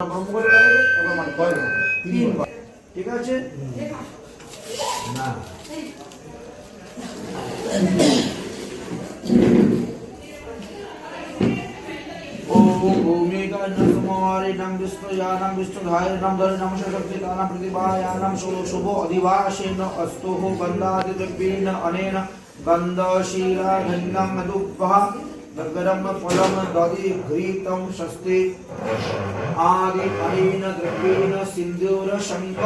ব্রহ্মকলে লাগাবে এবার মানে কয় তিনবার ঠিক আছে না ओम भूमिका नमस्मारिणं विष्णुयानं विष्णुधारिणं धरिणं शक्तिदानं प्रतिभायानं शुभ अधिवासेन अस्तु गन्धादिद्रव्येन अनेन गन्धशीलाभिन्नं मधुपः नगरं फलं दधि घृतं शस्ति आदि अनेन द्रव्येन सिन्दूर शङ्ख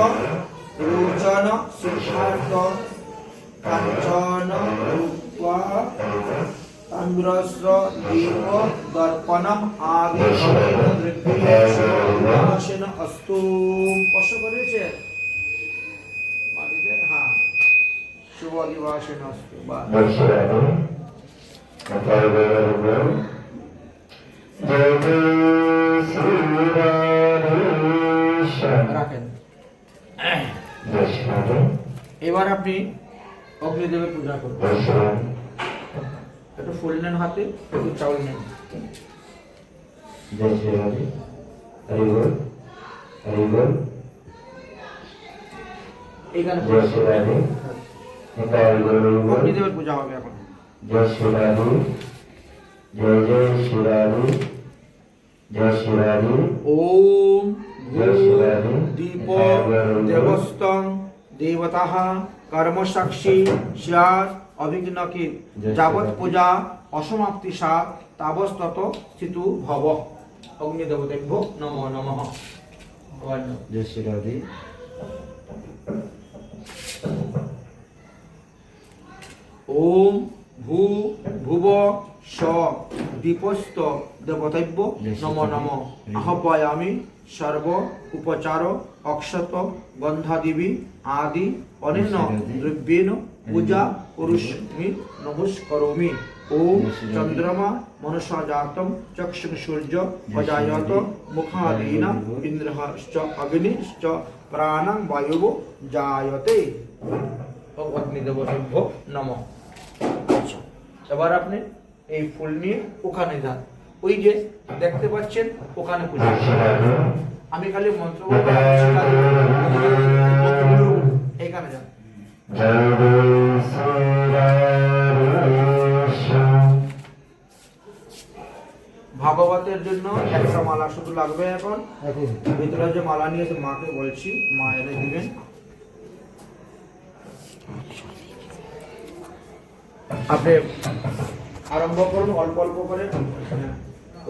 रोचन सिद्धार्थ काञ्चन रूपा ताम्रस्र दीप दर्पणम आदि अनेन द्रव्येन अस्तु স্পষ্ট করেছে মাটিতে হ্যাঁ শুভ দিবাসেন অস্তু বা রাখেন এবার আপনি অগ্নিদেবের পূজা করবেন একটু ফুল নেন হাতে একটু চাউল নেন জয় শ্রী রাধে হরি বল হরি বল এখানে জয় শ্রী রাধে অগ্নিদেবের পূজা হবে এখন জয় শ্রী রাধে জয় জয় শ্রী রাধে জয় শ্রী রাধে ওম জয় শ্রী রাধে দীপ দেবস্তং দেবতাঃ কর্মসাক্ষী স্যাৎ অভিঘ্নকে যাবৎ পূজা অসমাপ্তি সা তাবস্তত স্থিতু ভব অগ্নিদেবতেভ্যো নমো নমঃ জয় শ্রী রাধে ওম ভূ ভুব স দীপস্ত দেবতেভ্য নমো নমঃ আহ্বায়ামি সর্ব উপচার অক্ষত গন্ধাদিবি আদি অনেন দ্রব্যেন পূজা পুরুষমি নমস্করোমি ওম চন্দ্রমা মনসা জাতম চক্ষু সূর্য অজায়ত মুখাদীনা ইন্দ্রশ্চ অগ্নিশ্চ প্রাণং বায়ুঃ জায়তে অগ্নিদেবতেভ্যো নমঃ। আচ্ছা এবার আপনি এই ফুল নিয়ে ওখানে যান ওই যে দেখতে পাচ্ছেন ওখানে পূজা আমি খালি মন্ত্র এইখানে যান ভাগবতের জন্য একটা মালা শুধু লাগবে এখন ভিতরে যে মালা নিয়েছে মাকে বলছি মা এনে দিবেন আপনি আরম্ভ করুন অল্প অল্প করে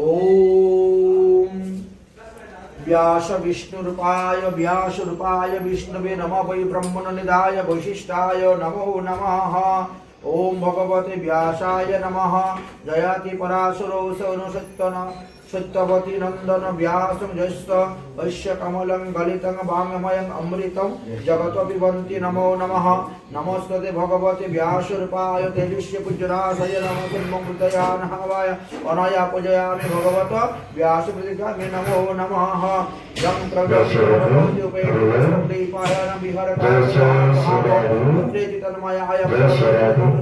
ওম व्यास विष्णुरूपाय विष्णवे नमः वै ब्रह्मणनिधाय वैशिष्टाय नमो नमः ओम भगवते व्यासाय नमः जयति पराशरो सौनसत्तन सत्यवती नंदन व्यासं जस्य वैश्य कमलं गलितं वाङ्मयं अमृतं जगतो पिबन्ति नमो नमः नमस्ते भगवते व्यासरूपाय तेजस्वी पूज्यराशय नमो जन्ममृतयानहावाय अनया पूजयामि भगवत व्यासप्रतिगामि नमो नमः यं प्रगतिरोधि उपेक्षितदीपाय विहरति तन्मयाय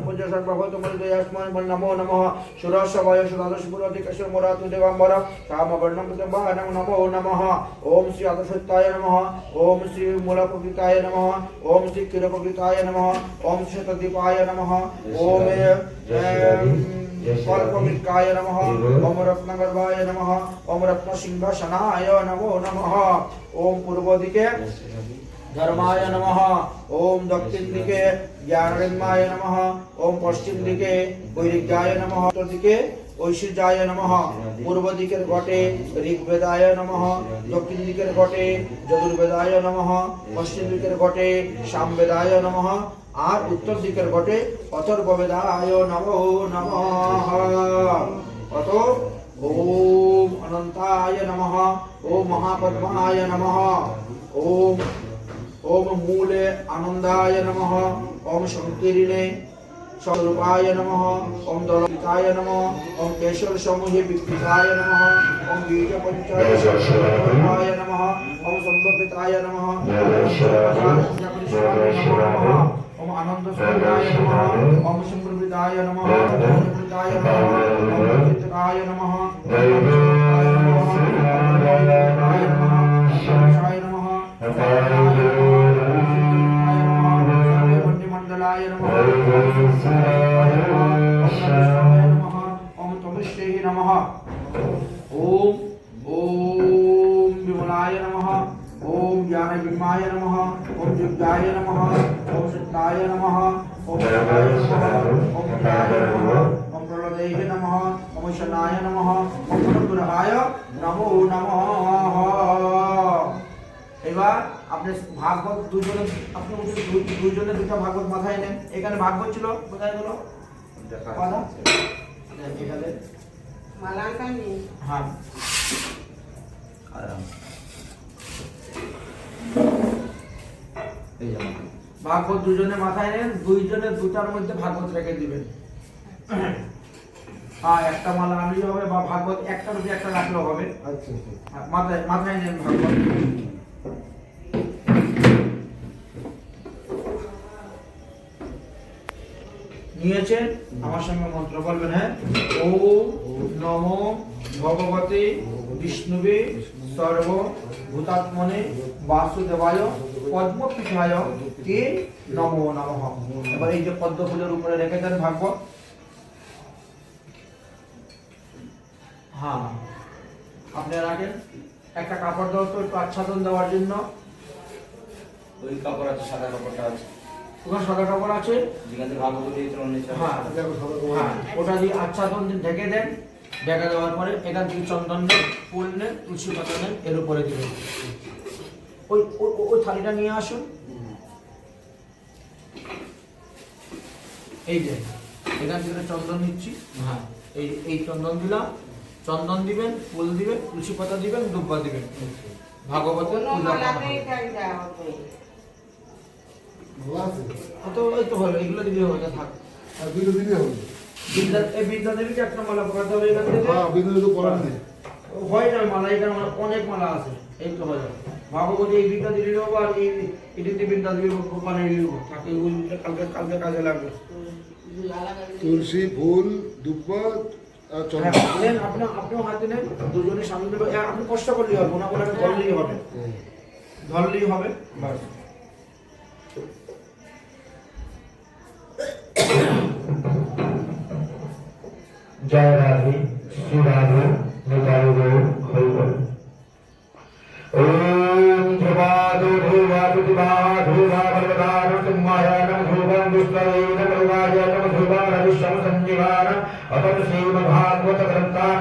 पूज्य सर्वभूतमृतयस्मै नमो नमः सुरसवय सुदादशपुरति कशमुरातु देवाम्बर कामवर्णं कृतवानं नमो नमः ओम श्री आदशत्ताय नमः ओम श्री मूलप्रकृताय नमः ओम श्री किरप्रकृताय नमः ओम श्री तद्दीपाय नमः ओम कल्पवृक्काय नमः ओम रत्नगर्भाय नमः ओम रत्नसिंहासनाय नमो नमः ओम पूर्व दिके धर्माय नमः ओम दक्षिण दिके ज्ञानरिम्माय नमः ओम पश्चिम दिके वैरिग्याय नमः उत्तर दिके ঐশ্বর্যায় নমঃ পূর্ব দিকের ঘটে ঋগ্বেদায় নমঃ দক্ষিণ দিকের ঘটে যজুর্বেদায় নমঃ পশ্চিম দিকের ঘটে সামবেদায় নমঃ আর উত্তর দিকের ঘটে অথর্ববেদায় নমো নমঃ অত ওম অনন্তায় নমঃ ওম মহাপদ্মায় নমঃ ওম ওম মূলে আনন্দায় নমঃ ওম সংকীর্ণে स्वरूपाय नमः ओम दलपिताय नमः ओम केशव समूहे विकृताय नमः ओम बीज पंचाय नमः ओम संभविताय नमः ओम आनंद स्वरूपाय नमः ओम संप्रवृताय नमः ओम प्रवृताय नमः ओम चित्ताय नमः ओम ज्ञान विमाय नमः ओम युगाय नमः ओम सिद्धाय नमः ओम शिवाय नमः ओम हिताय नमः ओम प्रलदेय नमः ओम शनाय नमः ओम अनुग्रहाय नमो नमः। এবার আপনি ভাগবত দুজনে আপনি দুজনে দুটো ভাগবত মাথায় নেন। এখানে ভাগবত ছিল কোথায় গেল মালা এখানে মালাটা নেই। হ্যাঁ ভাগবত দুজনে মাথায় নেন, দুইজনে দুটার মধ্যে ভাগবত রেখে দিবেন। হ্যাঁ একটা মালা আনলেও হবে বা ভাগবত একটার মধ্যে একটা রাখলেও হবে। আচ্ছা মাথায় মাথায় নেন ভাগবত। নিয়েছেন আমার সঙ্গে মন্ত্র বলবেন। হ্যাঁ ওম নমো ভগবতে বিষ্ণুবে সর্ব ভূতাত্মনে বাসুদেবায় পদ্মপীঠায় তে নমো নমঃ। এবার এই যে পদ্ম ফুলের উপরে রেখে দেন ভাগবত। হ্যাঁ আপনি রাখেন। একটা কাপড় দাও তো একটু আচ্ছাদন দেওয়ার জন্য। ওই কাপড় আছে, সাদা কাপড়টা আছে, ওখানে সাদা কাপড় আছে। যেখানে ভাগবত দিয়েছিল হ্যাঁ হ্যাঁ ওটা দিয়ে আচ্ছাদন দিয়ে ঢেকে দেন। ঢেকে দেওয়ার পরে এখান থেকে চন্দন নেন, ফুল নেন, তুলসী পাতা নেন, এর উপরে দিবেন। ওই ওই থালিটা নিয়ে আসুন। এই যে এখান থেকে চন্দন নিচ্ছি। হ্যাঁ এই এই চন্দন দিলাম। চন্দন দিবেন, ফুল দিবেন, তুলসী পাতা দিবেন, দুব্বা দিবেন। ভাগবতের কোনো পূজা করা মালাতেই হবে। তাই দেওয়া হবে। তো এই তো হলো, এগুলো দিলে হবে থাক। আর বিন্দু দিলে হবে। এই বিদ্যা দেবীকে একটা মালা পরাতে হবে এখান থেকে। হ্যাঁ বিন্দু তো পড়া নেই। হয়ে যাবে মালা, এখানে অনেক মালা আছে। এই তো হয়ে যাবে। ভাগবতী এই বিদ্যা দিলে নেবো আর এই এটিতে বিদ্যা দেবী বানিয়ে নেবো। তাকে ওইগুলো কালকে কালকে কাজে লাগবে। তুলসী ফুল দুব্বা আর হ্যাঁ, চন্দন। নেন আপনিও হাতে নেন, দুজনে সামনে দেবে। আপনি কষ্ট করলেই হবে, ওনা করে ধরলেই হবে, ধরলেই হবে বাস। जय राधे श्री राधे निताई गौर हरिबोल। ओम ध्रुवादो ध्रुवा प्रतिभा ध्रुवा बलवदार सिंहायानम ध्रुवं दुष्टरेण मृगायानम ध्रुवं रविश्यम संजीवान अतम श्रीमद्भागवत ग्रंथान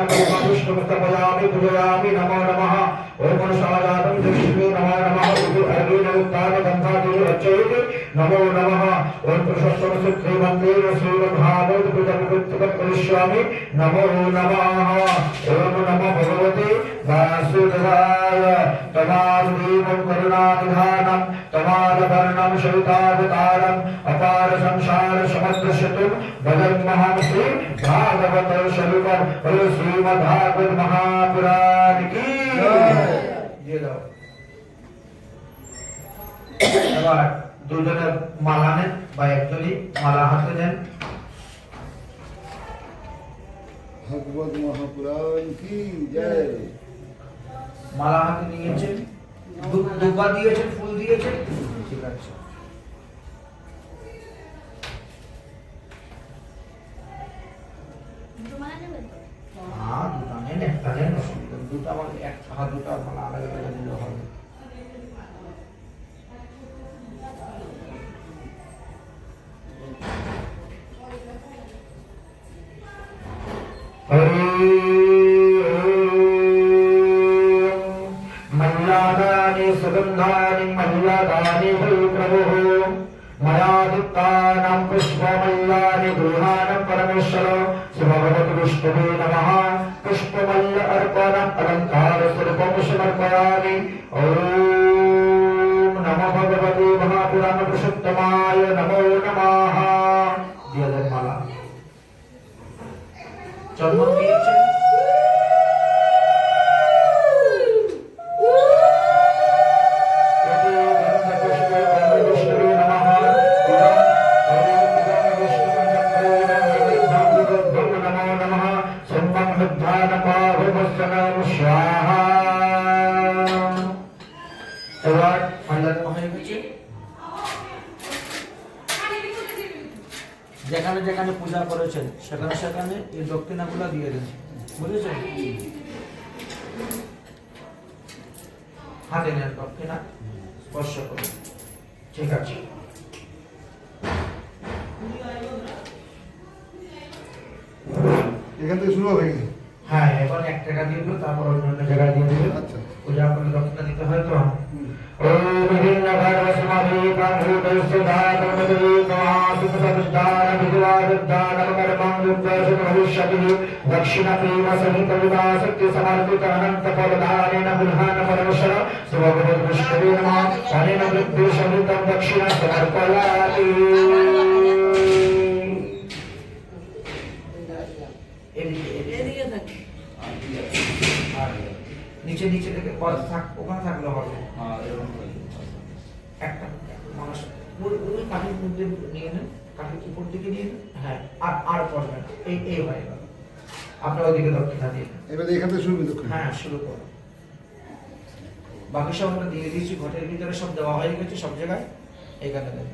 विष्णुस्तपयामि पूजयामि नमो नमः। ओम शाजातं लक्ष्मी नमो नमः। अर्जुन उत्तान गंधादि रचयति नमो नमः। ओम पुरुषोत्तम श्रीमन्दिर श्रीमद्भागवत पुस्तक करिष्यामि नमो नमः। ओम नमो भगवते वासुदेवाय। तमादेवं करुणानिधानं तमादवर्णं शरितावतारम् अपार संसार समद्रशतुं भजन्महं श्री भागवत स्वरूपं श्रीमद्भागवत महापुराण की দিয়ে দাও। এবার দুজনে মালা নেন বা একজনই মালা হাতে নেন। भगवत महापुराण की जय। মালা হাতে নিয়েছেন, দুব্বা দিয়েছেন, ফুল দিয়েছেন, ঠিক আছে। হ্যাঁ দুটা নেন, একটা নেন, দুটা মানে এক হাত দুটা মালা আলাদা আলাদা দিলে হবে। मल्लादानि सुगन्धानि मल्लादानि वै प्रभुः मया दत्तानां पुष्पमल्लानि गृहाण परमेश्वर श्रीभगवति विष्णवे नमः। पुष्पमल्ल अर्पणम् अलङ्कारस्वरूपं समर्पयामि। ॐ नमो भगवते महापुराण पुरुषोत्तमाय नमो नमः। দিয়ে দেন মালা। চন্দন দিয়েছেন। এবার ফাইনাল হয়ে গেছে। যেখানে যেখানে পূজা করেছেন সেখানে সেখানে এই দক্ষিণাগুলো দিয়ে দেন, বুঝেছেন? হাতে নেন দক্ষিণা, স্পর্শ করুন। ঠিক আছে, এখান থেকে শুরু হবে কি? হ্যাঁ এবার 1 টাকা দিয়ে দিল, তারপর অন্য জায়গায় দিয়ে দিল। আচ্ছা। পূজা করে দক্ষিণা দিতে হয় তো। ओम विभिन्न भगवस्मभि कांभूतैस्तुधातमदि कमासुपसविष्टान विद्वादुद्धान कर्मं युद्धस्य भविष्यति दक्षिणतीव सहित विवासक्ति समर्पित अनंत फलधारेण बुधान परमेश्वर स्वभगवद विष्णवे नमः अनेन वृद्धि सहितं दक्षिण समर्पयामि। এদিকে থাকে। নিচে নিচে থেকে পদ থাক, ওখানে থাকলে হবে এরকম করে। একটা মানুষ ওই কাঠের মধ্যে নিয়ে নেন, কাঠের উপর দিকে নিয়ে নেন। হ্যাঁ, আর পড়বে না, এই হয়ে গেল। আপনার ওদিকে দক্ষিণা দিয়ে দেন। এবারে এখান থেকে শুরু হবে দক্ষিণ। হ্যাঁ শুরু করো। বাকি সব আমরা দিয়ে দিয়েছি, ঘটের ভিতরে সব দেওয়া হয়ে গেছে সব জায়গায়, এখানে দেন।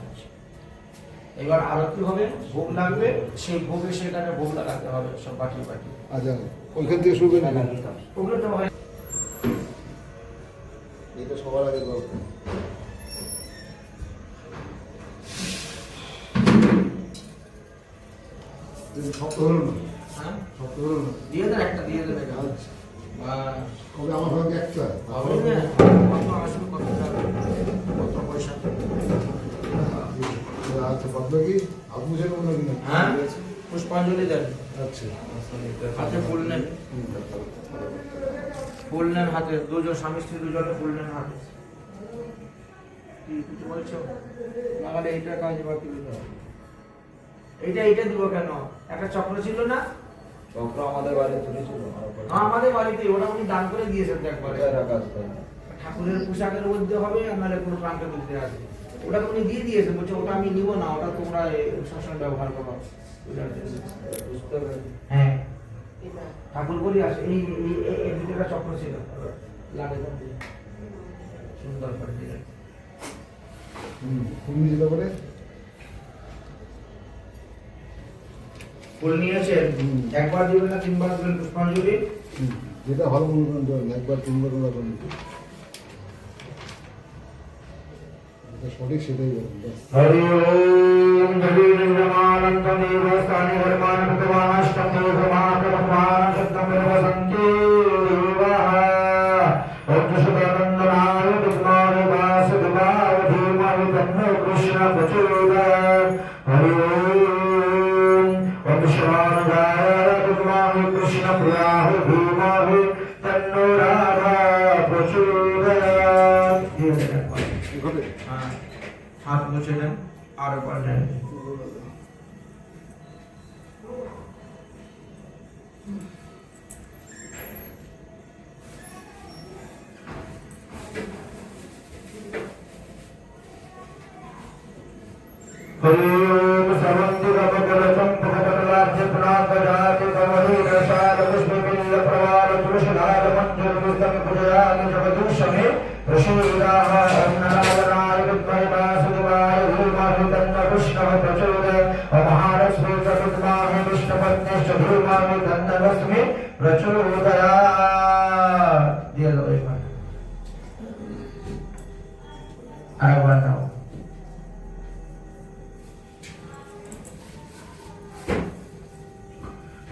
আচ্ছা। এবার আরতি হবে, ভোগ লাগবে, সেই ভোগে সেখানে ভোগ লাগাতে হবে সব বাকি। আচ্ছা, ওইখান থেকে শুরু হবে না? ওগুলো তো হয়। এটা সবার আগে দরকার। শক্ত হলো না? হ্যাঁ শক্ত হলো না? দিয়ে দেন, একটা দিয়ে দেন। আচ্ছা। বাহ, কবে আমার সঙ্গে একটা? হবে না? কত আসুন, কত যাবে, কত পয়সা। আচ্ছা, বাদ কি? হাত মুছে নেবো নাকি না? হ্যাঁ, পুষ্পাঞ্জলি দেন। আচ্ছা। হাতে ফুল নেন, ফুল নেন হাতে, দুজন স্বামী স্ত্রী দুজনে ফুল নেন হাতে। কি কিছু বলছো? নাহলে এইটা কাজ বাকি দিতে হবে। এইটা দিব কেন? একটা চক্র ছিল না? চক্র আমাদের বাড়িতে তুলেছিল। আমাদের বাড়িতে, ওটা উনি দান করে দিয়েছেন তো একবারে। ঠাকুরের পোশাকের মধ্যে হবে, আর নাহলে কোনো প্রান্তের মধ্যে আছে। ওটা তো উনি দিয়ে দিয়েছেন, বলছে ওটা আমি নিব না, ওটা তোমরা সবসময় ব্যবহার করো। বুঝতে পেরেছি। হ্যাঁ, ঠাকুর বলি আসে এই ভিতরে চক্র ছিল, লাগে সুন্দর করে দিলেন। ফুল নিয়ে যেতে পারে? ফুল নিয়েছেন, একবার দিবেন না 3 বার দিবেন পুষ্পাঞ্জলি? যেটা ভালো মনে করেন দেবেন, একবার 3 বার করে করেন। যেটা সঠিক সেটাই বলেন। हरि ओम जलीलमानंदमेव स्थानिवर्मान भगवानष्टं देवमाकरमान शब्दं वसन्ति देवाः ओम सदानंदनाय विद्महे वासुदेवाय धीमहि तन्नो कृष्ण प्रचोदयात् हरि ओम शिवाय विद्महे कृष्ण प्रियाय धीमहि तन्नो राधा प्रचोदयात्। ঘটে। হ্যাঁ, হাত মুছে দেন, আর একবার নেন। हरि ओम सर्वंतिकमकलचं पुष्पकलार्चितनाथजाति कमलीरसाद पुष्पबिल्लप्रवाल तुलसीदाल मञ्जुरपुस्तक पूजयामि जगदूषणे प्रसीदाः अन्नरावणाय विद्महे वासुदेवाय धीमहि तन्नो कृष्णः प्रचोदयात् महालक्ष्मी च विद्महे विष्णुपत्नीश्च धीमहि तन्नो लक्ष्मी प्रचोदयात्। দিয়ে দাও এবার, আর একবার দাও।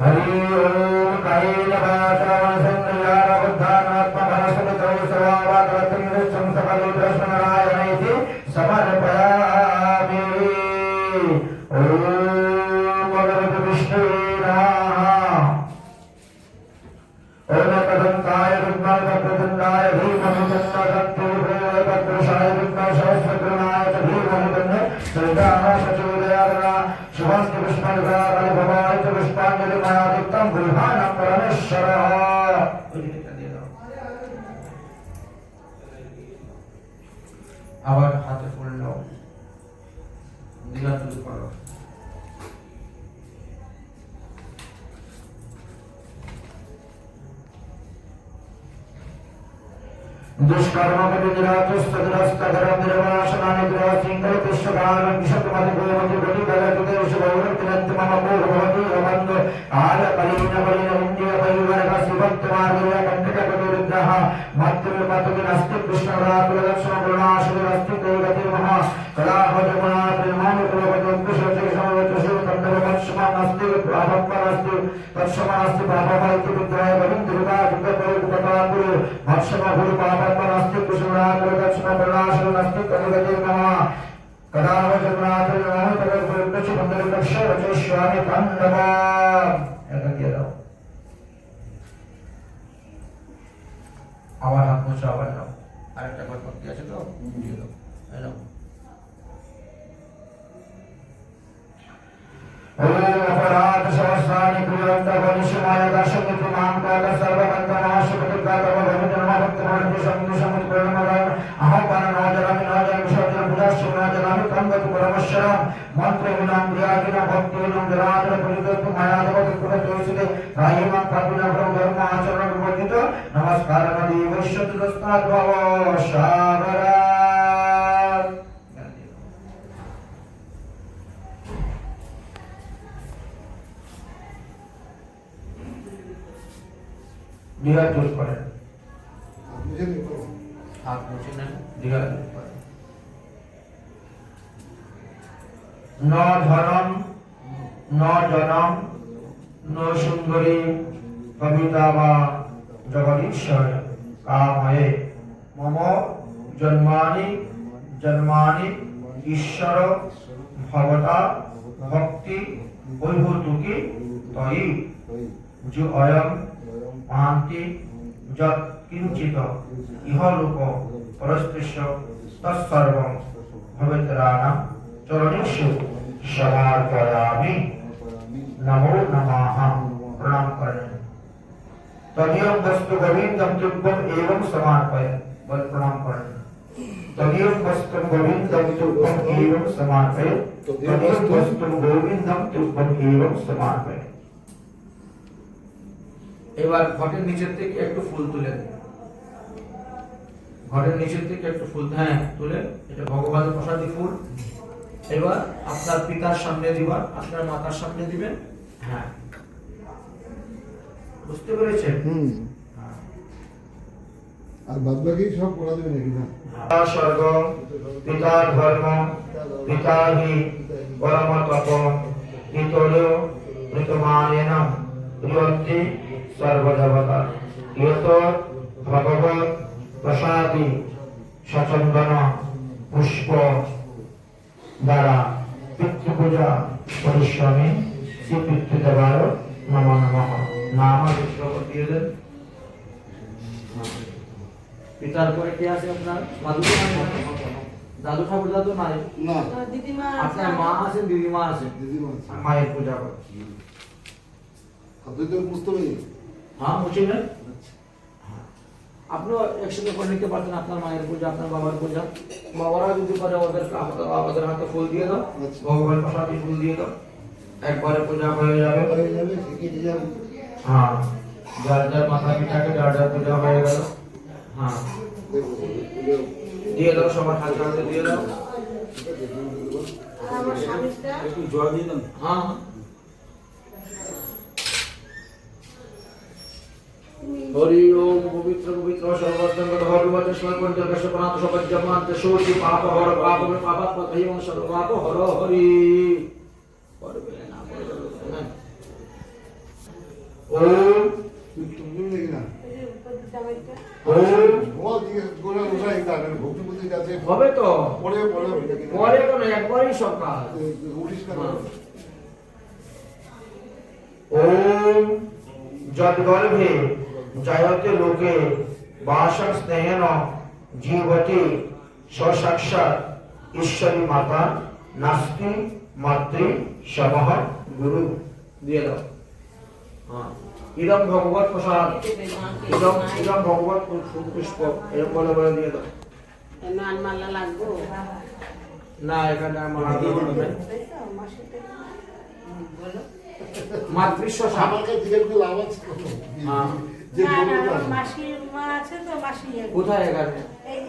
हरि ओम कायेन वाचा मनसेन्द्रियाण बुद्धानात्मनसुतो सर्वावागतं सकले कृष्णनारायणेति समर्पयामि। ओम भगवते विष्णुवे नमः। ओम कदन्ताय विद्महे वक्रतुण्डाय धीमहि तन्नो दन्तिर्भुवः तत्पुरुषाय विद्महे सहस्रकृताय च धीमहि तन्नो सवितुः प्रचोदयात्। शुभस्य पुष्पनिधाय भवाय च पुष्पाञ्जलि मयादिक्तं बुधानं परमेश्वरः। ওইদিকে দিয়ে দাও। আবার হাতে ফুল নাও, দিলা শুরু করো। दुष्कर्मपतिनिरातुस्तदुरस्तकरं निर्वासनानि गृहसिंहलतिष्ठकालं विशतमधिगोमति गतिकलकृतेषु मम पूर्ववति अवन्द आलकलीनकलिनविन्द्यपरिवर्गसिभक्तमार्गीयकण्टकपतिरुद्ध नमः मातृ नास्ति कृष्णराकुलदक्षिणपूर्णाशुरस्ति देवतिर्मः कलाभजमुना प्रेमानुकुलपदोक्तशोचकर्तव्यमक्षमानस्ति प्राभक्तमस्ति तत्क्षमानस्ति पापफलिति विद्राय भविन्दुर्गा जुगपरिकुपताकुरु मक्षमभूरि पापत्मनस्ति कृष्णराकुलदक्षिणपूर्णाशुरस्ति देवतिर्मः कलाभजमुना प्रेमानुकुलपदोक्तशोचकर्तव्यमक्षमानस्ति এটা দিয়ে দাও আবার হাত মোছা আবার দাও আরেকটা ঘর করতে আছে তো দিয়ে দাও এই নাও ওম অপরাধ সহস্রাণি কুলন্ত বনিশমায় দশমিতি মাম কাল সর্ববন্ত মহাশক্তি কাতব ভবিত নমঃ ভক্তি সঙ্গ সমিত প্রেমরায় আহ্বান নজরামি নজরামি সজর বুদাশ্চ নজরামি কঙ্গত পরমশ্বরম মন্ত্র বিনাম ক্রিয়াবিনা ভক্তি বিনাম জরাধর পরিদত্ত মায়াদব কুলতোষিতে রাহিমা কাবিনা ব্রহ্ম আচরণ বিবর্জিত নমস্কার নদী বৈশ্বত দস্তাদ ভব সাগরা दिया चूज करें मुझे नहीं पता हाथ मुझे ना दिया चूज करें न धनम न जनम न सुंदरी कविता वा जगदीश्वर कामये मम जन्मानि जन्मानि ईश्वर भवता भक्ति वैभूतुकी तयि जो अयम पान्ति जत् किंचित इह लोक परस्पृश्य तत्सर्वं भवेतराणां चरणेषु समर्पयामि नमो नमः प्रणाम करें तदीयं वस्तु गोविंदं तुभ्यं एवं समर्पय बल प्रणाम करें तदीयं वस्तु गोविंदं तुभ्यं एवं समर्पय तदीयं वस्तु गोविंदं तुभ्यं एवं समर्पय এবার ঘটের নিচের থেকে একটু ফুল তুলে দিন ঘটের নিচের থেকে একটু ফুল হ্যাঁ তুলে এটা ভগবানের প্রসাদী ফুল এবার আপনার পিতার সামনে দিবেন আপনার মাতার সামনে দিবেন হ্যাঁ বুঝতে পেরেছেন আর বাদ বাকি সব করা দেবে নাকি না স্বর্গ পিতা ধর্ম পিতা হি পরম তপ ইতলো ঋতমানেন প্রিয়ন্তি सर्वदेवता यत भगवत प्रसादी सचंदन पुष्प द्वारा पितृपूजा परिश्रमी श्री पितृदेवाय नमो नमः नाम विश्वपति पितार পরে কে আছে আপনার দাদু দাদু ঠাকুর দাদু নাই না দিদিমা আপনার মা আছেন দিদিমা আছেন দিদিমা মায়ের পূজা করে আপনি তো বুঝতে পারি हाँ मुझे ना আপনিও একসাথে করে নিতে পারতেন আপনার মায়ের পূজা আপনার বাবার পূজা বাবারা যদি করে ওদের হাতে ফুল দিয়ে দাও ভগবান প্রসাদে ফুল দিয়ে দাও একবারে পূজা হয়ে যাবে শিখিয়ে যাবে হ্যাঁ যার যার মাথা পিঠাকে যার যার পূজা হয়ে গেল হ্যাঁ দিয়ে দাও সবার হাতে হাতে দিয়ে দাও আমার স্বামীটা একটু জল দিয়ে দাও হ্যাঁ हरि ओम पवित्र पवित्र सर्वोत्तम भगवते स्वयं जगस्वनाथ सपज्जमांत शोचि पाप हर पाप में पापात्म भयं सर्व पाप हर हरि ओम তুমি নাকি না জামাইটা ओम তোমার দিকে গোলা গোলা একটা ভক্তিপতির কাছে হবে তো পরে পরে পরে কোন একবারই সকাল উঠিস না ओम जद्गर्भे जयते लोके वासं स्नेहेन जीवति स्वसाक्षात् ईश्वरी माता नास्ति मातृ समः गुरु दिए दो हाँ इदम भगवत प्रसाद इदम भगवत पुष्प एरम बोले दिए दो মান মালা লাগবো ना এখানে মালা দিয়ে দেবেন বলো মাতৃস্ব আমাকে জিজ্ঞেস করলে আওয়াজ হ্যাঁ যে না না বলটা আমার মাসির মা আছে তো মাসি কোথায় এখানে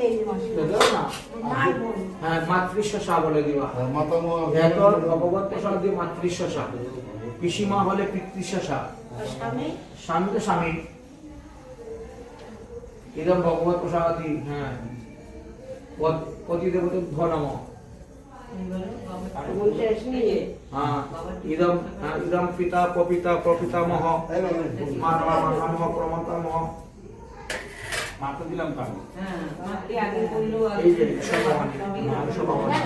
এই মাসি তো দাও না মার বোন হ্যাঁ মাতৃস্ব বলে দিবা মাতা এত ভগবত প্রসাদ দিয়ে মাতৃস্ব পিসিমা হলে পিতৃস্ব আর স্বামী স্বামী তো স্বামী ইদম ভগবত প্রসাদি হ্যাঁ পতিদেবতুভ্যো নমঃ বলতে আসনি হ্যাঁ ইদম ইদম পিতা পপিতা প্রপিতামহ মানবা নমঃ প্রমতামহ মাকে দিলাম কাজ হ্যাঁ মাটি আগে করলো এই যে সবাই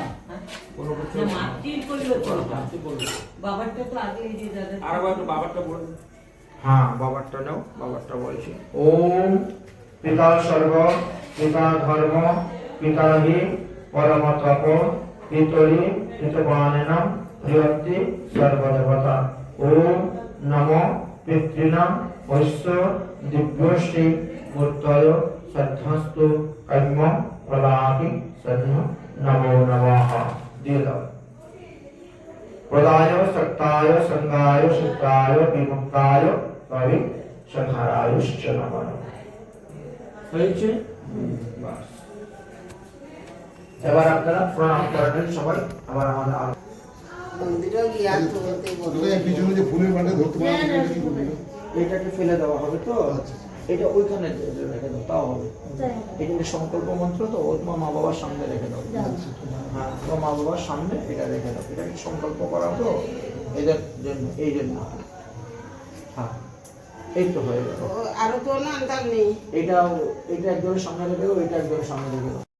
কোনো কিছু মাটির করলো তো মাকে বলবো বাবারটা তো আগে এই যে দাদা আর একটু বাবারটা বল হ্যাঁ বাবারটা নাও বাবারটা বলছি ওম পিতা স্বর্গ পিতা ধর্ম পিতা হি পরম তপ পিতরি পিতবানেনম প্রিয়ন্তি সর্বদেবতা ওম নমো পিতৃণাম বৈশ্য দিব্যশ্রী মূর্তয় শ্রদ্ধাস্তু কর্ম প্রদাতি সন্ন নমো নমঃ দিয়ে দাও প্রদায় সক্তায় সঙ্গায় শুদ্ধায় বিমুক্তায় কবি সখারায়ুশ্চ নমঃ হয়েছে বাস এবার আপনারা প্রণাম করবেন সবাই আবার আমাদের মন্দিরেও গিয়া চলতে বলবো এই পিছনে যে ফুলের মাঠে ধরতে পারো হ্যাঁ, এটা কি করবে? এটাকে ফেলে দেওয়া হবে তো আচ্ছা। এটা ওইখানে রেখে দাও তাও হবে এটা যে সংকল্প মন্ত্র তো ও তোমার মা বাবার সামনে রেখে দাও হ্যাঁ তোমার মা বাবার সামনে এটা রেখে দাও এটা কি সংকল্প করা তো এদের জন্য এই জন্য হ্যাঁ এই তো হয়ে গেল আরো তো না আনতাম নেই এটা একজনের সামনে রেখে দাও এটা একজনের সামনে রেখে দাও